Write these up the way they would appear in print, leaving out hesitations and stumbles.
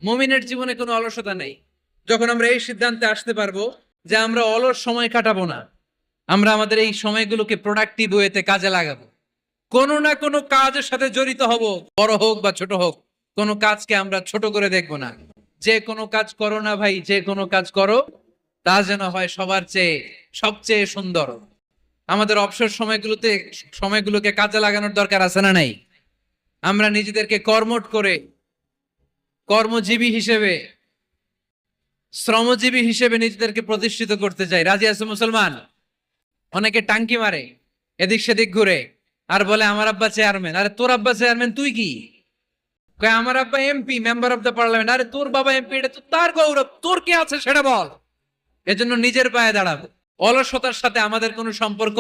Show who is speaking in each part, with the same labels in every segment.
Speaker 1: মুমিনের জীবনে কোনো অলসতা নেই। যখন আমরা এই সিদ্ধান্তে আসতে পারবো যে আমরা অলস সময় কাটাবো না, আমরা আমাদের এই সময়গুলোকে প্রোডাক্টিভ ওয়েতে কাজে লাগাবো, কোনো না কোনো কাজের সাথে জড়িত হব, বড় হোক বা ছোট হোক, কোনো কাজকে আমরা ছোট করে দেখবো না। যে কোনো কাজ করো না ভাই, যে কোনো কাজ করো, তা যেন হয় সবার চেয়ে সবচেয়ে সুন্দর। আমাদের অবসর সময়গুলোকে কাজে লাগানোর দরকার আছে না নাই? আমরা নিজেদেরকে কর্মঠ করে, কর্মজীবী হিসেবে, শ্রমজীবী হিসেবে নিজেদেরকে প্রতিষ্ঠিত করতে চাই। রাজি আছে মুসলমান? অনেকে টাঙ্কি মারে, এদিক সেদিক ঘুরে, আর বলে আমার আব্বা চেয়ারম্যান। আরে তোর আব্বা চেয়ারম্যান, তুই কি? কয় আমার আব্বা MP, member of the parliament. আরে তোর বাবা এমপি, এটা তো তার গৌরব, তোর কি আছে সেটা বল। এজন্য নিজের পায়ে দাঁড়াবো। অলসতার সাথে আমাদের কোনো সম্পর্ক।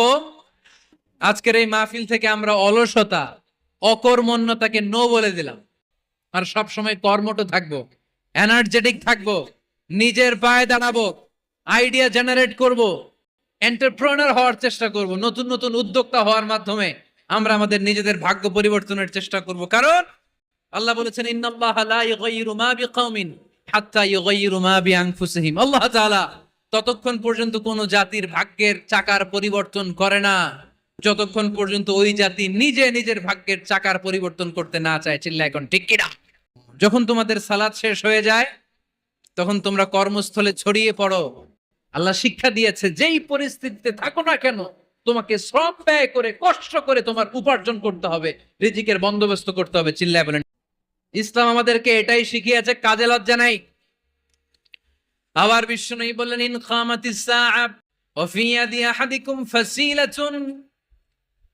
Speaker 1: আজকের এই মাহফিল থেকে আমরা অলসতা, অকর্মণ্যতাকে নো বলে দিলাম, আর সব সময় কর্মঠ থাকবো, এনার্জেটিক থাকবো, নিজের পায়ে দাঁড়াবো, আইডিয়া জেনারেট করব, এন্টারপ্রেনার হওয়ার চেষ্টা করব, নতুন নতুন উদ্যোক্তা হওয়ার মাধ্যমে আমরা আমাদের নিজেদের ভাগ্য পরিবর্তনের চেষ্টা করব। কারণ আল্লাহ বলেছেন ইন্নাল্লাহা লা ইউগাইয়িরু মা বিকাওমিন হাত্তা ইউগাইয়িরু মা বিআনফুসিহিম। আল্লাহ তাআলা ততক্ষণ পর্যন্ত কোন জাতির ভাগ্যের চাকার পরিবর্তন করে না যতক্ষণ পর্যন্ত ওই জাতি নিজে নিজের ভাগ্যের চাকার পরিবর্তন করতে না চায়। চিল্লা এখন ঠিক কিনা? যখন তোমাদের সালাত শেষ হয়ে যায়, তখন তোমরা কর্মস্থলে ছড়িয়ে পড়ো। আল্লাহ শিক্ষা দিয়েছে যেই পরিস্থিতিতে থাকো না কেন, তোমাকে শ্রম ব্যয় করে, কষ্ট করে তোমার উপার্জন করতে হবে, রিজিকের বন্দোবস্ত করতে হবে। চিল্লায় বলেন। ইসলাম আমাদেরকে এটাই শিখিয়েছে, কাজে লজ্জা নাই। আবার বিশ্বনবী বললেন ইন খামাতিস সাআ ওয়া ফি ইয়াদি আহাদিকুম ফাসিলাতুন,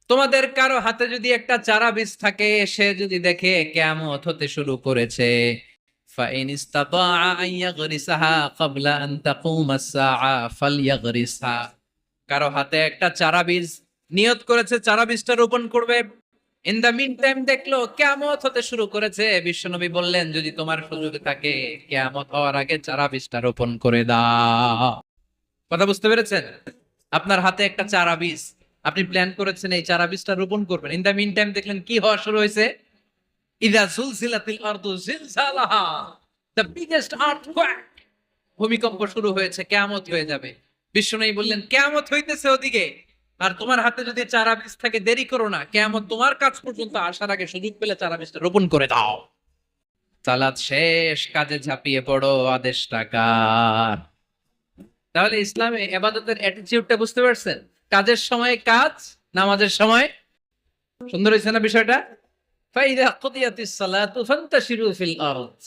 Speaker 1: তোমাদের কারো হাতে যদি একটা চারা বীজ থাকে, সে যদি দেখে কিয়ামত হতে শুরু করেছে, ফাইন ইসতাতাআ আন ইয়াগরিসাহা ক্বাবলা আন তাকুমাস সাআ ফালইয়াগরিসহা। কারো হাতে একটা চারা বীজ নিয়ত করেছে, চারা বীজটা রোপণ করবে, ইন দা মিন টাইম দেখলো কিয়ামত হতে শুরু করেছে, বিশ্বনবী বললেন যদি তোমার সুযোগ থাকে কিয়ামত হওয়ার আগে চারা বীজটা রোপণ করে দাও। কথা বুঝতে পেরেছেন? আপনার হাতে একটা চারা বীজ, আপনি প্ল্যান করেছেন এই চারা বীজটা রোপণ করবেন, ইন দা মিন টাইম দেখলেন কি হওয়া শুরু হয়েছে, ইযা জুলজিলাতিল আরদু জিলজালাহা, দ্য বিগেস্ট আর্থকোয়েক, ভূমিকম্প শুরু হয়েছে, কিয়ামত হয়ে যাবে। বিশ্বনবী বললেন কিয়ামত হইতেছে ওদিকে, আর তোমার হাতে যদি চারা বীজ থাকে দেরি করো না, কিয়ামত তোমার কাছ পর্যন্ত আসার আগে সুযোগ পেলে চারা বীজটা রোপণ করে দাও। সালাত শেষ, কাজে ঝাঁপিয়ে পড়ো, আদেশটা কার? তাহলে ইসলামে ইবাদতের অ্যাটিটিউডটা বুঝতে পারছেন? কাজের সময় কাজ, নামাজের সময়। সুন্দর হয়েছে না বিষয়টা? ফাইদা কুদিয়াতিস সালাতু ফান্তাশিরু ফিল আরদ,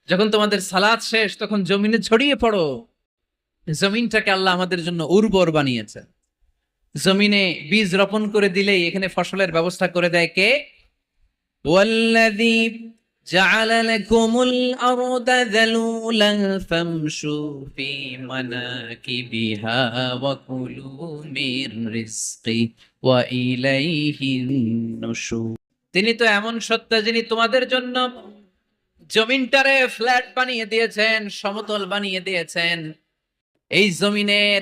Speaker 1: যখন তোমাদের সালাত শেষ তখন জমিনে ছড়িয়ে পড়ো। জমিনটাকে আল্লাহ আমাদের জন্য উর্বর বানিয়েছেন। জমিনে বীজ রোপণ করে দিলেই এখানে ফসলের ব্যবস্থা করে দেয় কে? ওয়াল্লাযী জাআলা লাকুমুল আরদা যালুলান ফামশু ফি মানাকিবিহা ওয়া কুলু মির রিজকি ওয়া ইলাইহিন নুশুর। তিনি তো এমন সত্তা যিনি তোমাদের জন্য জমিনটারে ফ্ল্যাট বানিয়ে দিয়েছেন, সমতল বানিয়ে দিয়েছেন। এই জমিনের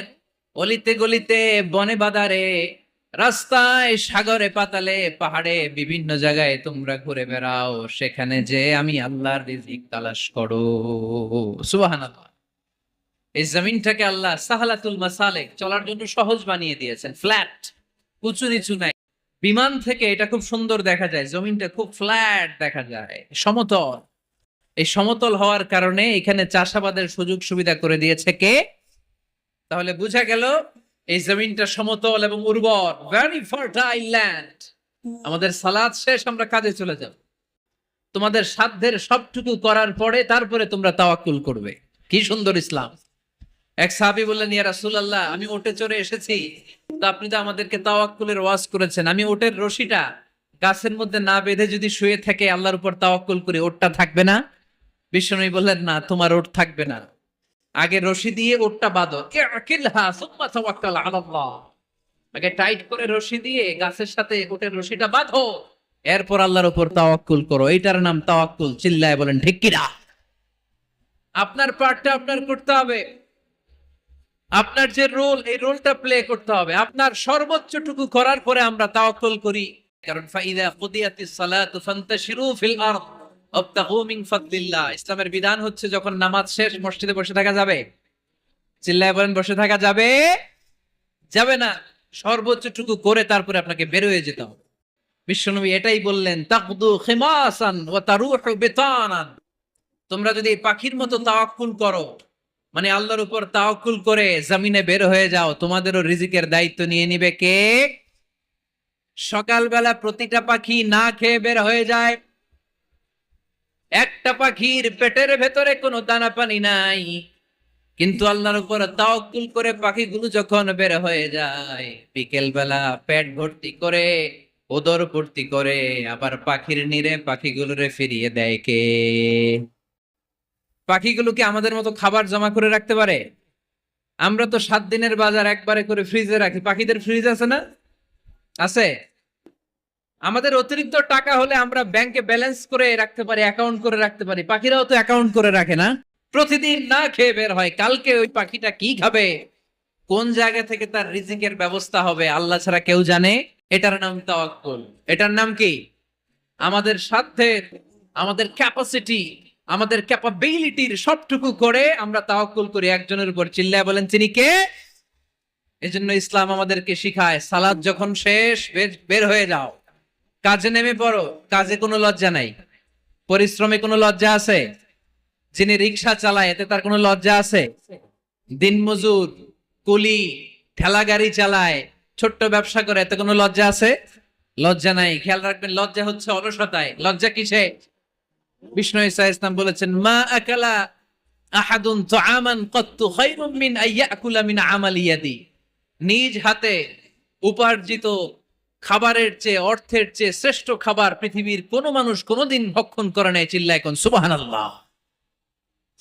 Speaker 1: অলিতে গলিতে, বনে বাদারে, রাস্তায়, সাগরে, পাতালে, পাহাড়ে, বিভিন্ন জায়গায় তোমরা ঘুরে বেড়াও, সেখানে যে আমি আল্লাহর রিজিক তালাশ করো। সুবহানাল্লাহ। এই জমিনটাকে আল্লাহ সাহালাতুল মাসালিক, চলার জন্য সহজ বানিয়ে দিয়েছেন, ফ্ল্যাট, উঁচু নিচু নাই। বিমান থেকে এটা খুব সুন্দর দেখা যায়, জমিনটা খুব ফ্ল্যাট দেখা যায়, সমতল। এই সমতল হওয়ার কারণে এখানে চাষাবাদের সুযোগ সুবিধা করে দিয়েছে কে? তাহলে বোঝা গেল এই জমিনটা সমতল এবং উর্বর, ভেরি ফার্টাইল ল্যান্ড। আমাদের সালাত শেষ, আমরা কাজে চলে যাব। তোমাদের সাধ্যের সবটুকু করার পরে তারপরে তোমরা তাওয়াক্কুল করবে। কি সুন্দর ইসলাম! এক সাহাবী বললেন ইয়া রাসূলুল্লাহ, আমি ওটে চড়ে এসেছি, তো আপনি তো আমাদেরকে তাওয়াক্কুলের ওয়াজ করেছেন, আমি ওটের রশিটা গাছের মধ্যে না বেঁধে যদি শুয়ে থাকে আল্লাহর উপর তাওয়াক্কুল করি, ওটটা থাকবে না? বিশ্বনবী বললেন না, তোমার ওট থাকবে না, আগে রশি দিয়ে ওটটা বাঁধো, ইকিলহা সুম্মা তাওয়াক্কাল আলাল্লাহ। আগে টাইট করে রশি দিয়ে গাছের সাথে ওটের রশিটা বাঁধো, এরপর আল্লাহর উপর তাওয়াক্কুল করো। এইটার নাম তাওয়াক্কুল। চিল্লায় বলেন ঠিক কিনা? আপনার পার্টটা আপনার করতে হবে, আপনার যে রোল, এই রোলটা প্লে করতে হবে। আপনার সর্বোচ্চটুকু করার পরে আমরা তাওয়াক্কুল করি। কারণ ফাইদা কুদিয়াতিস সালাতু ফান্তাশিরু ফিল আরদ, ওয়াবতাগু মিন ফাদলিল্লাহ। ইসলামের বিধান হচ্ছে যখন নামাজ শেষ মসজিদে বসে থাকা যাবে? চিল্লায় বলেন, বসে থাকা যাবে? যাবে না। সর্বোচ্চটুকু করে তারপরে আপনাকে বের হয়ে যেতে হবে। বিশ্বনবী এটাই বললেন, তাকদু খিমাসান ওয়া তারুহু বিতানান। তোমরা যদি পাখির মতো তাওয়াক্কুল করো, মানে আল্লাহর উপর তাওয়াক্কুল করে জমিনে বের হয়ে যাও, তোমাদেরও রিজিকের দায়িত্ব নিয়ে নিবে কে? সকালবেলা প্রতিটা পাখি না খেয়ে বের হয়ে যায়। একটা পাখির পেটের ভেতরে কোনো দানা পানি নাই, কিন্তু আল্লাহর উপর তাওয়াক্কুল করে পাখিগুলো যখন বের হয়ে যায়, বিকেল বেলা পেট ভর্তি করে, উদর ভর্তি করে, আবার পাখির নিরে পাখিগুলোরে ফিরিয়ে দেয় কে? পাখিগুলো কি আমাদের মতো খাবার জমা করে রাখতে পারে? আমরা তো 7 দিনের বাজার একবারে করে ফ্রিজে রাখি। পাখিদের ফ্রিজ আছে না? আছে। আমাদের অতিরিক্ত টাকা হলে আমরা ব্যাংকে ব্যালেন্স করে রাখতে পারি, অ্যাকাউন্ট করে রাখতে পারি। পাখিরাও তো অ্যাকাউন্ট করে রাখে না? প্রতিদিন না খেয়ে বের হয়, কালকে ওই পাখিটা কি খাবে, কোন জায়গা থেকে তার রিজিকের ব্যবস্থা হবে আল্লাহ ছাড়া কেউ জানে। এটার নাম তাওয়াক্কুল। এটার নাম কি? আমাদের সাধ্যের, আমাদের ক্যাপাসিটি, আমাদের ক্যাপাবিলিটির সবটুকু করে আমরা তাওয়াক্কুল করি একজনের উপর। চিল্লায় বলেন, তিনি কে? এজন্য ইসলাম আমাদেরকে শিখায়, সালাত যখন শেষ বের হয়ে যাও, কাজে নেমে পড়ো। কাজে কোনো লজ্জা নাই। পরিশ্রমে কোনো লজ্জা আছে? যিনি রিক্সা চালায় এতে তার কোনো লজ্জা আছে? দিনমজুর, কুলি, ঠেলা গাড়ি চালায়, ছোট্ট ব্যবসা করে, এতে কোনো লজ্জা আছে? লজ্জা নাই। খেয়াল রাখবেন, লজ্জা হচ্ছে অলসতায়। লজ্জা কিসে? বিষ্ণু ঈসা ইসলাম বলেছেন, মা আকালা আহাদুন তুআমান কাত্তু খায়রুম মিন আইয়াকুলা মিন আমালি ইয়াদি। নিজ হাতে উপার্জিত খাবারের চেয়ে, অর্থের চেয়ে শ্রেষ্ঠ খাবার পৃথিবীর কোন মানুষ কোনোদিন ভক্ষণ করে নাই। চিল্লায় কোন সুবহানাল্লাহ।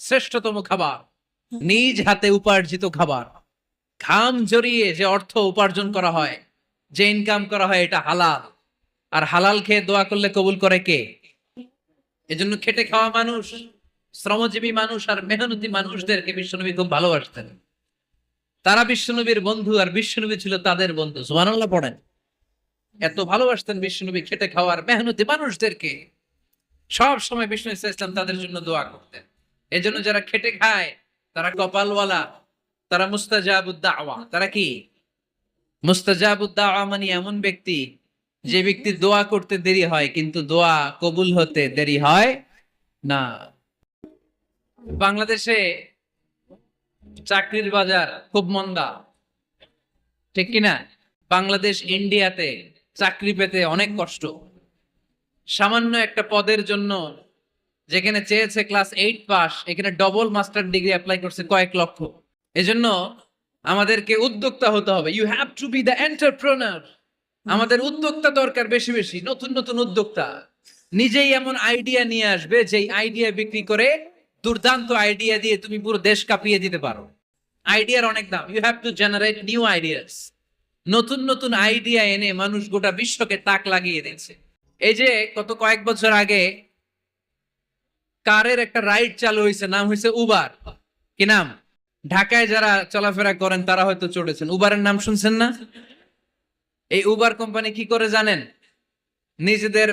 Speaker 1: শ্রেষ্ঠতম খাবার নিজ হাতে উপার্জিত খাবার। ঘাম জড়িয়ে যে অর্থ উপার্জন করা হয়, যে ইনকাম করা হয়, এটা হালাল। আর হালাল খেয়ে দোয়া করলে কবুল করে কে? এজন্য খেটে খাওয়া মানুষ, শ্রমজীবী মানুষ আর মেহনতি মানুষদেরকে বিশ্বনবী খুব ভালোবাসতেন। তারা বিশ্বনবীর বন্ধু আর বিশ্বনবী ছিল তাদের বন্ধু। সুবহানাল্লাহ পড়েন। এত ভালোবাসতেন বিশ্বনবী খেটে খাওয়ার মেহনতি মানুষদেরকে। সব সময় বিষ্ণু ইসলাম তাদের জন্য দোয়া করতেন। এজন্য যারা খেটে খায় তারা কপালওয়ালা, তারা মুস্তাজাবুদ দাওয়া। তারা কি? মুস্তাজাবুদ দাওয়া মানে এমন ব্যক্তি যে ব্যক্তি দোয়া করতে দেরি হয় কিন্তু দোয়া কবুল হতে দেরি হয় না। বাংলাদেশে চাকরির বাজার খুব মন্দা, ঠিক কিনা? বাংলাদেশ ইন্ডিয়াতে চাকরি পেতে অনেক কষ্ট। সামান্য একটা পদের জন্য যেখানে চেয়েছে ক্লাস 8 পাস, এখানে ডবল মাস্টার ডিগ্রি অ্যাপ্লাই করছে কয়েক লক্ষ। এজন্য আমাদেরকে উদ্যোক্তা হতে হবে। You have to be the entrepreneur. আমাদের উদ্যোক্তা দরকার, বেশি বেশি নতুন নতুন উদ্যোক্তা। নিজেই এমন আইডিয়া নিয়ে আসবে যেই আইডিয়া বিক্রি করে, দুর্দান্ত আইডিয়া দিয়ে তুমি পুরো দেশ কাঁপিয়ে দিতে পারো। আইডিয়ার অনেক দাম। You have to generate new ideas. নতুন নতুন আইডিয়া এনে মানুষ গোটা বিশ্বকে তাক লাগিয়ে দিচ্ছে। এই যে কত কয়েক বছর আগে কারের একটা রাইড চালু হয়েছে, নাম হয়েছে উবার। কি নাম? ঢাকায় যারা চলাফেরা করেন তারা হয়তো চড়েছেন। উবারের নাম শুনছেন না? এই উবার কোম্পানি কি করে জানেন? নিজেদের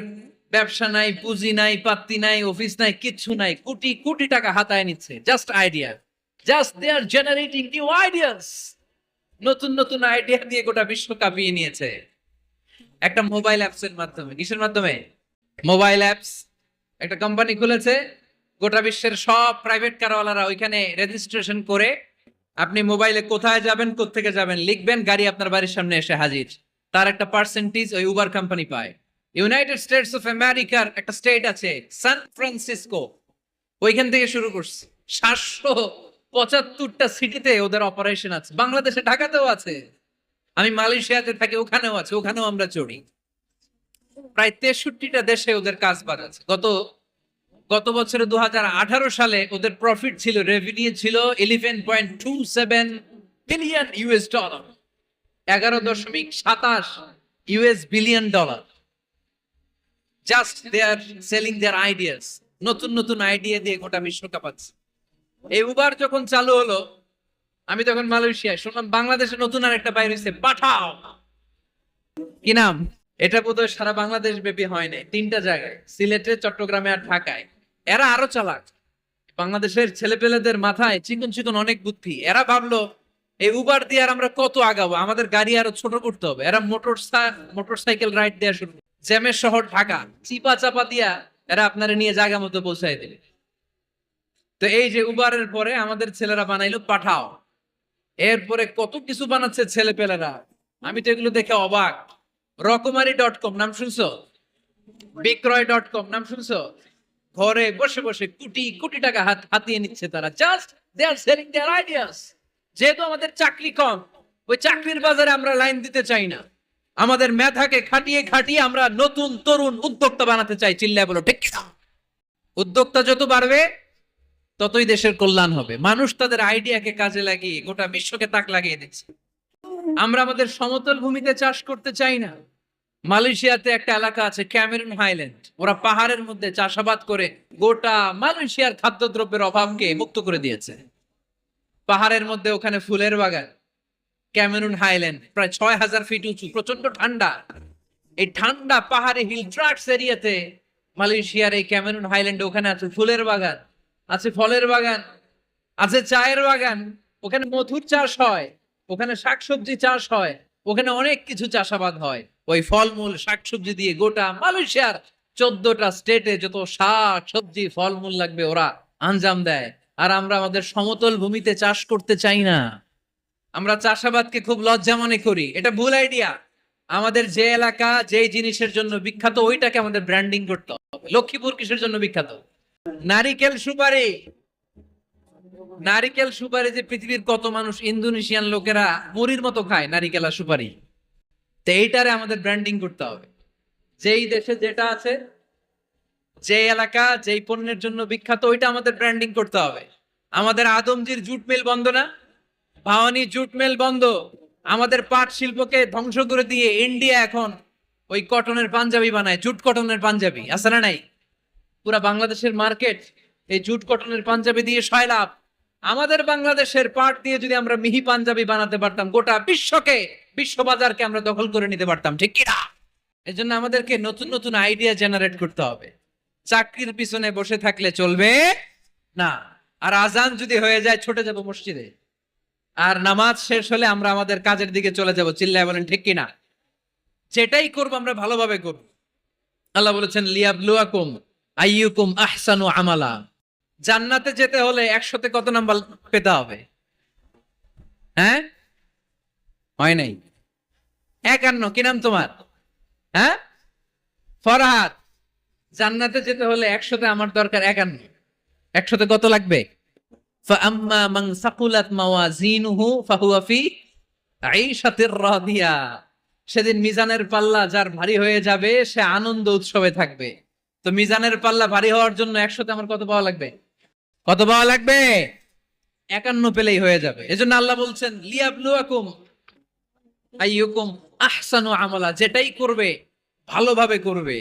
Speaker 1: ব্যবসা নাই, পুঁজি নাই, পাত্তি নাই, অফিস নাই, কিচ্ছু নাই, কোটি কোটি টাকা হাতায় নিচ্ছে। Just idea, just they are generating new ideas. নতুন নতুন আইডিয়া দিয়ে গোটা বিশ্ব কাঁপিয়ে নিয়েছে একটা মোবাইল অ্যাপস এর মাধ্যমে। কিসের মাধ্যমে? Mobile apps. একটা কোম্পানি খুলেছে, গোটা বিশ্বের সব প্রাইভেট কারওয়ালারা ওইখানে রেজিস্ট্রেশন করে, আপনি মোবাইলে কোথায় যাবেন, কোত্থেকে যাবেন লিখবেন, গাড়ি আপনার বাড়ির সামনে এসে হাজির। তার একটা পার্সেন্টেজ ওই উবার কোম্পানি পায়। ইউনাইটেড স্টেটস অফ আমেরিকার একটা স্টেট আছে সান ফ্রান্সিসকো, ওইখান থেকে শুরু করছে। 775টা সিটিতে ওদের অপারেশন আছে। বাংলাদেশে ঢাকাতেও আছে। আমি মালয়েশিয়াতে থাকি, ওখানেও আছে, ওখানেও আমরা চড়ি। প্রায় 63টা দেশে ওদের কাজ বাজ আছে। গত বছরে 2018 সালে ওদের প্রফিট ছিল, রেভিনিউ ছিল 11.27 billion US dollar. 11.27 US billion dollar. Just they are selling their ideas. নতুন নতুন আইডিয়া দিয়ে গোটা বিশ্ব কাঁপাচ্ছে। এই উবার যখন চালু হলো, আমি তখন মালয়েশিয়ায় শুনলাম বাংলাদেশে নতুন আর একটা বাইর হয়েছে, পাঠাও। কি নাম? এটা বোধহয় সারা বাংলাদেশ ব্যাপী হয় নাই, 3টা জায়গায়, সিলেটে, চট্টগ্রামে আর ঢাকায়। এরা আরো চালাক। বাংলাদেশের ছেলেপেলেদের মাথায় চিকন চিকন অনেক বুদ্ধি। এরা ভাবলো এই উবার দিয়ে আর আমরা কত আগাবো, আমাদের গাড়ি আরো ছোট করতে হবে। এরা মোটরসাইকেল রাইড দেওয়া শুরু, জ্যামের শহর ঢাকা, চিপা চাপা দিয়া এরা আপনারা নিয়ে জায়গা মতো পৌঁছায় দিবে। তো এই যে উবারের পরে আমাদের ছেলেরা বানাইলো পাঠাও, এরপরে কত কিছু বানাচ্ছে ছেলেপেলেরা, আমি তো এগুলো দেখে অবাক। রকমারি.com নাম শুনছো? বিক্রয়.com নাম শুনছো? ঘরে বসে বসে কোটি কোটি টাকা হাতিয়ে নিচ্ছে তারা, just they are selling their ideas. যেহেতু আমাদের চাকরি কম, ওই চাকরির বাজারে আমরা লাইন দিতে চাই না, আমাদের মেধাকে খাটিয়ে খাটিয়ে আমরা নতুন তরুণ উদ্যোক্তা বানাতে চাই। চিল্লায় বলো ঠিক কিনা? উদ্যোক্তা যত বাড়বে ততই দেশের কল্যাণ হবে। মানুষ তাদের আইডিয়াকে কাজে লাগিয়ে গোটা বিশ্বকে তাক লাগিয়ে দিচ্ছে। আমরা আমাদের সমতল ভূমিতে চাষ করতে চাই না। মালয়েশিয়াতে একটা এলাকা আছে ক্যামেরুন হাইল্যান্ড, ওরা পাহাড়ের মধ্যে চাষাবাদ করে গোটা মালয়েশিয়ার খাদ্যদ্রব্যের অভাবকে মুক্ত করে দিয়েছে। পাহাড়ের মধ্যে ওখানে ফুলের বাগান, ক্যামেরুন হাইল্যান্ড প্রায় 6000 ফিট উঁচু, প্রচন্ড ঠান্ডা। এই ঠান্ডা পাহাড়ে হিল ট্রাক্টস এরিয়াতে মালয়েশিয়ার এই ক্যামেরুন হাইল্যান্ডে ওখানে আছে ফুলের বাগান, আছে ফলের বাগান, আছে চায়ের বাগান, ওখানে মধুর চাষ হয়, ওখানে শাকসবজি চাষ হয়, ওখানে অনেক কিছু চাষাবাদ হয়। ওই ফলমূল শাকসবজি দিয়ে গোটা মালয়েশিয়ার 14টা স্টেটে যত শাক সবজি ফলমূল লাগবে ওরা আঞ্জাম দেয়। আর আমরা আমাদের সমতল ভূমিতে চাষ করতে চাই না। আমরা চাষাবাদকে খুব লজ্জা মনে করি, এটা ভুল আইডিয়া। আমাদের যে এলাকা যেই জিনিসের জন্য বিখ্যাত ওইটাকে আমাদের ব্র্যান্ডিং করতে হবে। লক্ষ্মীপুর কিসের জন্য বিখ্যাত? নারিকেল সুপারি। নারিকেল সুপারি যে পৃথিবীর কত মানুষ, ইন্দোনেশিয়ান লোকেরা মুড়ির মতো খায় নারিকেল আর সুপারি। তো এইটারে আমাদের ব্র্যান্ডিং করতে হবে। যেই দেশে যেটা আছে, যে এলাকা যেই পণ্যের জন্য বিখ্যাত ওইটা আমাদের ব্র্যান্ডিং করতে হবে। আমাদের আদমজির জুট মিল বন্ধ না, ভাওয়ানি জুট মিল বন্ধ। আমাদের পাট শিল্পকে ধ্বংস করে দিয়ে ইন্ডিয়া এখন ওই কটনের পাঞ্জাবি বানায়, জুট কটনের পাঞ্জাবি, আছে না নাই? পুরা বাংলাদেশের মার্কেট এই জুট কটনের পাঞ্জাবি দিয়ে সয়লাভ। আমাদের বাংলাদেশের পাট দিয়ে যদি আমরা মিহি পাঞ্জাবি বানাতে পারতাম, গোটা বিশ্ব বাজারকে আমরা দখল করে নিতে পারতাম, ঠিক কিনা? এই জন্য আমাদেরকে নতুন নতুন আইডিয়া জেনারেট করতে হবে। চাকরির পিছনে বসে থাকলে চলবে না। আর আজান যদি হয়ে যায় ছুটে যাব মসজিদে, আর নামাজ শেষ হলে আমরা আমাদের কাজের দিকে চলে যাব। চিল্লায় বলেন ঠিক কিনা? যেটাই করবো আমরা ভালোভাবে করব। আল্লাহ বলেছেন লিয়াবলুয়াকুম আইয়ুকুম আহসানু আমালা। জান্নাতে যেতে হলে 100তে কত নাম্বার পেতে হবে? হ্যাঁ, হয় নাই 51। কি নাম তোমার? হ্যাঁ, ফরহাদ। জান্নাতে যেতে হলে 100তে আমার দরকার 51। 100তে কত লাগবে? ফাআম্মা মান সাকুলাত মাওয়াজিনুহু ফাহুয়া ফি আইশাতির রাদিয়া। সেদিন মিজানের পাল্লা যার ভারী হয়ে যাবে সে আনন্দ উৎসবে থাকবে। তো মিজানের পাল্লা ভারী হওয়ার জন্য 100তে আমার কত পাওয়া লাগবে? কত পাওয়া লাগবে? 51 পেলেই হয়ে যাবে। এজন্য আল্লাহ বলছেন লিয়াবলুয়াকুম আইয়ুকুম আহসানু আমালা। যেটাই করবে ভালোভাবে করবে।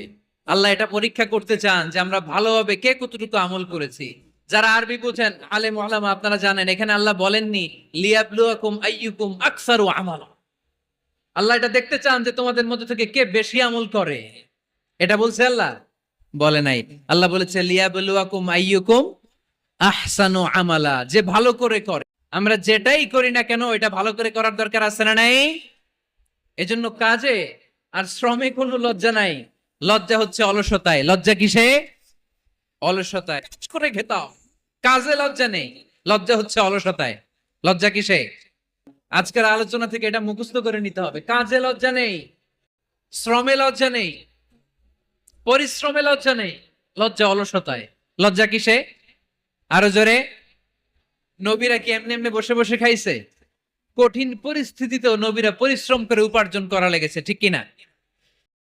Speaker 1: আল্লাহ এটা পরীক্ষা করতে চান যে আমরা ভালোভাবে কে কতটুকু আমল করেছি। যারা আরবি বুঝেন আলেম ওলামা আপনারা জানেন, এখানে আল্লাহ বলেননি লিয়াবলুয়াকুম আইয়ুকুম আকসারু আমালা। আল্লাহ এটা দেখতে চান যে তোমাদের মধ্যে থেকে কে বেশি আমল করে। এটা বলছে আল্লাহ? বলে নাই। আল্লাহ বলেছে লিয়াবলুয়াকুম আইয়ুকুম আহসানু আমালা, যে ভালো করে করে। আমরা যেটাই করি না কেন এটা ভালো করে করার দরকার আছে না নাই? এজন্য কাজে আর শ্রমে কোনো লজ্জা নাই। লজ্জা হচ্ছে অলসতায়। লজ্জা কিসে? অলসতায়। কাজ করে খেতাও, কাজে লজ্জা নেই, লজ্জা হচ্ছে অলসতায়। লজ্জা কিসে? আজকের আলোচনা থেকে এটা মুখস্থ করে নিতে হবে। কাজে লজ্জা নেই, শ্রমে লজ্জা নেই, পরিশ্রমে লজ্জা নেই, লজ্জা অলসতায়। লজ্জা কিসে? আরো জোরে। নবীরা কি এমনি এমনি বসে বসে খাইছে? কঠিন পরিস্থিতিতেও নবীরা পরিশ্রম করে উপার্জন করা লেগেছে, ঠিক কিনা?